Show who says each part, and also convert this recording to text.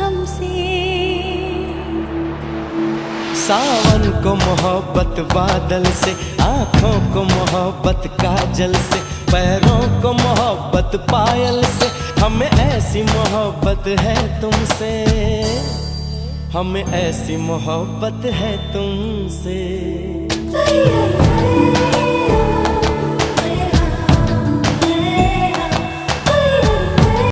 Speaker 1: हमसे।
Speaker 2: सावन को मोहब्बत बादल से, आँखों को मोहब्बत काजल से, पैरों को मोहब्बत पायल से, हमें ऐसी मोहब्बत है तुमसे, हमें ऐसी मोहब्बत है तुमसे।